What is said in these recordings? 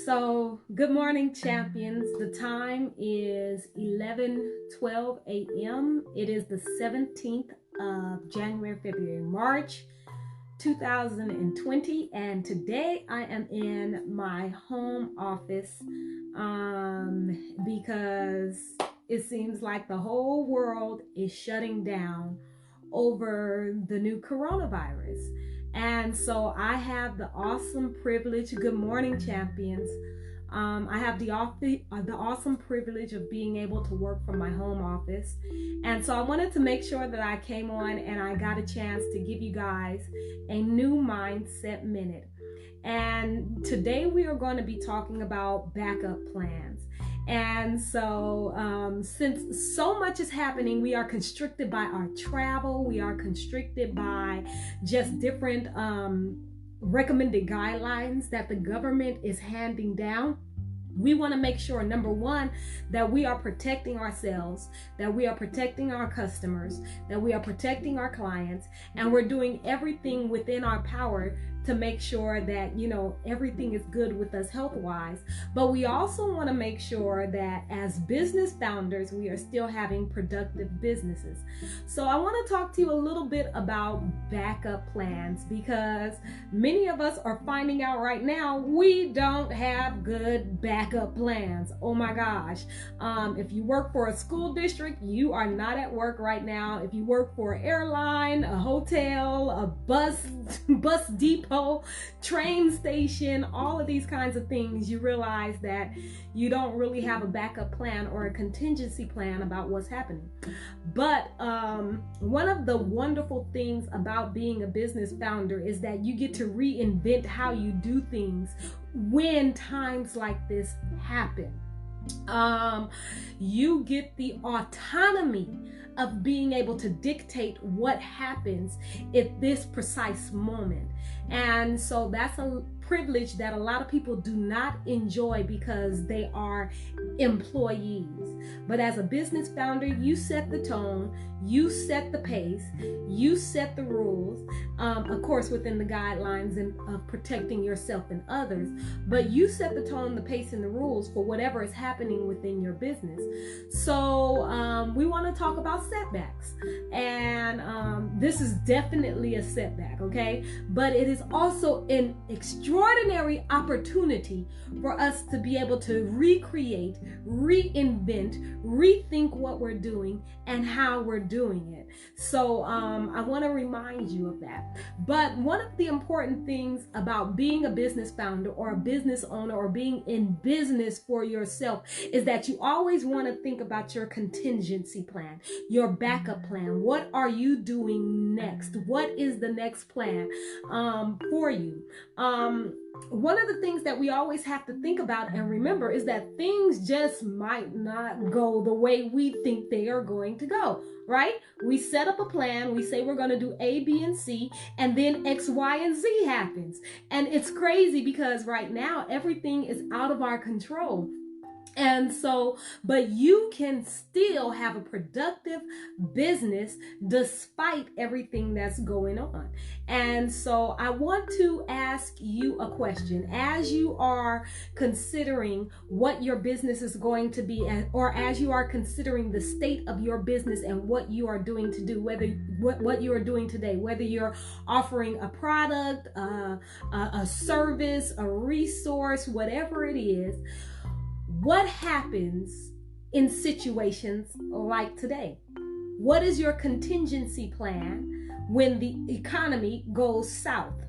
So, good morning, champions. The time is 11:12 a.m. It is the 17th of January, February, March 2020, and today I am in my home office because it seems like the whole world is shutting down over the new coronavirus. And so I have the awesome privilege, good morning, champions. I have the awesome privilege of being able to work from my home office. And so I wanted to make sure that I came on and I got a chance to give you guys a new mindset minute. And today we are going to be talking about backup plans. And so since so much is happening, we are constricted by our travel. We are constricted by just different recommended guidelines that the government is handing down. We want to make sure, number one, that we are protecting ourselves, that we are protecting our customers, that we are protecting our clients, and we're doing everything within our power to make sure that, everything is good with us health-wise. But we also want to make sure that as business founders, we are still having productive businesses. So I want to talk to you a little bit about backup plans, because many of us are finding out right now we don't have good backup plans. Oh my gosh. If you work for a school district, you are not at work right now. If you work for an airline, a hotel, a bus depot, train station, all of these kinds of things, you realize that you don't really have a backup plan or a contingency plan about what's happening. But one of the wonderful things about being a business founder is that you get to reinvent how you do things when times like this happen. You get the autonomy of being able to dictate what happens at this precise moment. And so that's a privilege that a lot of people do not enjoy because they are employees. But as a business founder, you set the tone, you set the pace, you set the rules, of course within the guidelines of protecting yourself and others, but you set the tone, the pace, and the rules for whatever is happening within your business. So we want to talk about setbacks, and this is definitely a setback, okay? But it is also an extraordinary opportunity for us to be able to recreate, reinvent, rethink what we're doing and how we're doing it. So I want to remind you of that. But one of the important things about being a business founder or a business owner or being in business for yourself is that you always want to think about your contingency plan, your backup plan. What are you doing next? What is the next plan for you? One of the things that we always have to think about and remember is that things just might not go the way we think they are going to go, right? We set up a plan, we say we're going to do A, B, and C, and then X, Y, and Z happens. And it's crazy because right now everything is out of our control. And so, but you can still have a productive business despite everything that's going on. And so I want to ask you a question as you are considering what your business is going to be, or as you are considering the state of your business and what you are doing to do, whether what you are doing today, whether you're offering a product, a service, a resource, whatever it is. What happens in situations like today? What is your contingency plan when the economy goes south?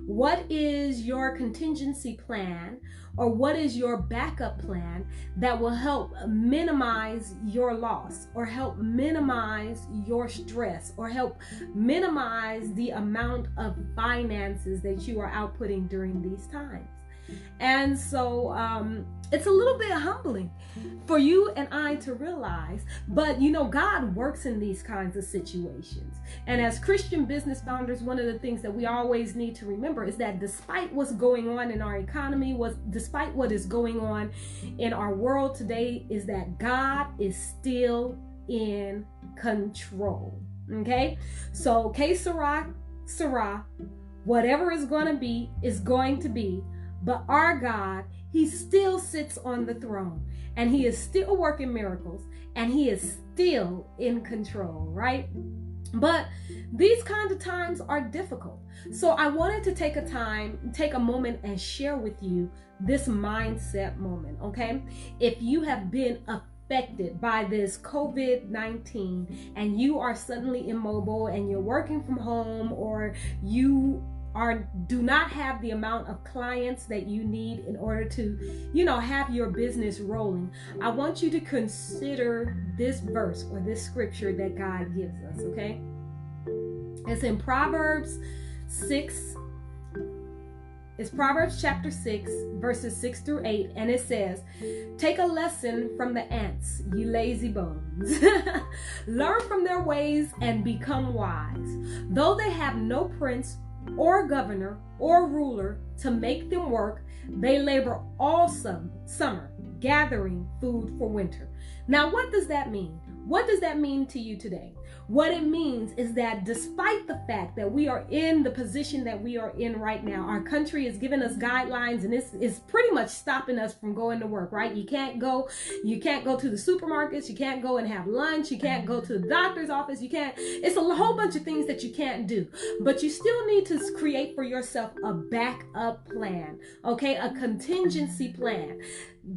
What is your contingency plan, or what is your backup plan that will help minimize your loss, or help minimize your stress, or help minimize the amount of finances that you are outputting during these times? And so it's a little bit humbling for you and I to realize, but God works in these kinds of situations. And as Christian business founders, one of the things that we always need to remember is that despite what's going on in our economy, despite what is going on in our world today, is that God is still in control. Okay? So, que sera, whatever is going to be is going to be. But our God, He still sits on the throne, and he is still working miracles, and he is still in control, right? But these kinds of times are difficult. So I wanted to take a moment and share with you this mindset moment, okay? If you have been affected by this COVID-19 and you are suddenly immobile and you're working from home, or you do not have the amount of clients that you need in order to, have your business rolling, I want you to consider this verse or this scripture that God gives us, okay? It's in Proverbs 6. It's Proverbs chapter 6, verses 6 through 8, and it says, "Take a lesson from the ants, ye lazy bones. Learn from their ways and become wise. Though they have no prince or governor or ruler to make them work, they labor all summer, gathering food for winter." Now, what does that mean? What does that mean to you today? What it means is that despite the fact that we are in the position that we are in right now, our country is giving us guidelines, and this is pretty much stopping us from going to work, right? You can't go to the supermarkets, you can't go and have lunch, you can't go to the doctor's office, it's a whole bunch of things that you can't do. But you still need to create for yourself a backup plan, okay? A contingency plan.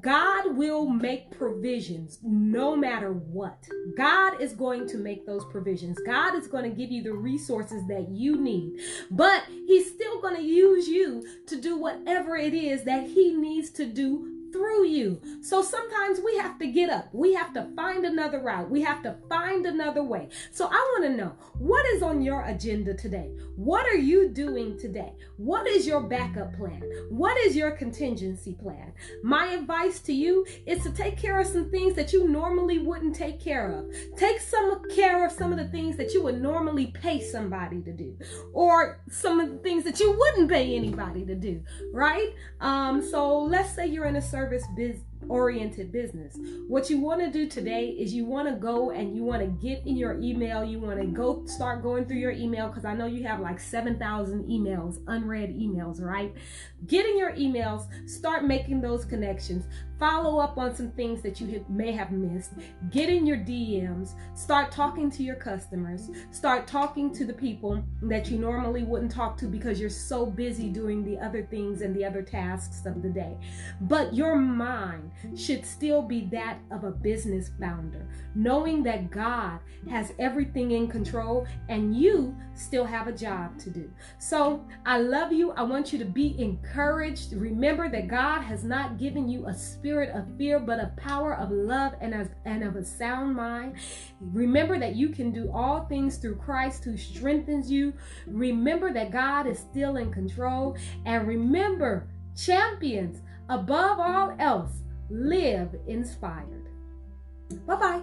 God will make provisions no matter what. God is going to make those provisions. God is going to give you the resources that you need. But he's still going to use you to do whatever it is that he needs to do through you. So sometimes we have to get up. We have to find another route. We have to find another way. So I want to know, what is on your agenda today? What are you doing today? What is your backup plan? What is your contingency plan? My advice to you is to take care of some things that you normally wouldn't take care of. Take care of some of the things that you would normally pay somebody to do, or some of the things that you wouldn't pay anybody to do, right? So let's say you're in a service-oriented business. What you want to do today is you want to go and you want to get in your email. You want to start going through your email, because I know you have like 7,000 emails, unread emails, right? Get in your emails, start making those connections, follow up on some things that you may have missed, get in your DMs, start talking to your customers, start talking to the people that you normally wouldn't talk to because you're so busy doing the other things and the other tasks of the day. But your mind should still be that of a business founder, knowing that God has everything in control and you still have a job to do. So I love you. I want you to be encouraged. Remember that God has not given you a spirit of fear, but a power of love and of a sound mind. Remember that you can do all things through Christ who strengthens you. Remember that God is still in control. And remember, champions, above all else, live inspired. Bye-bye.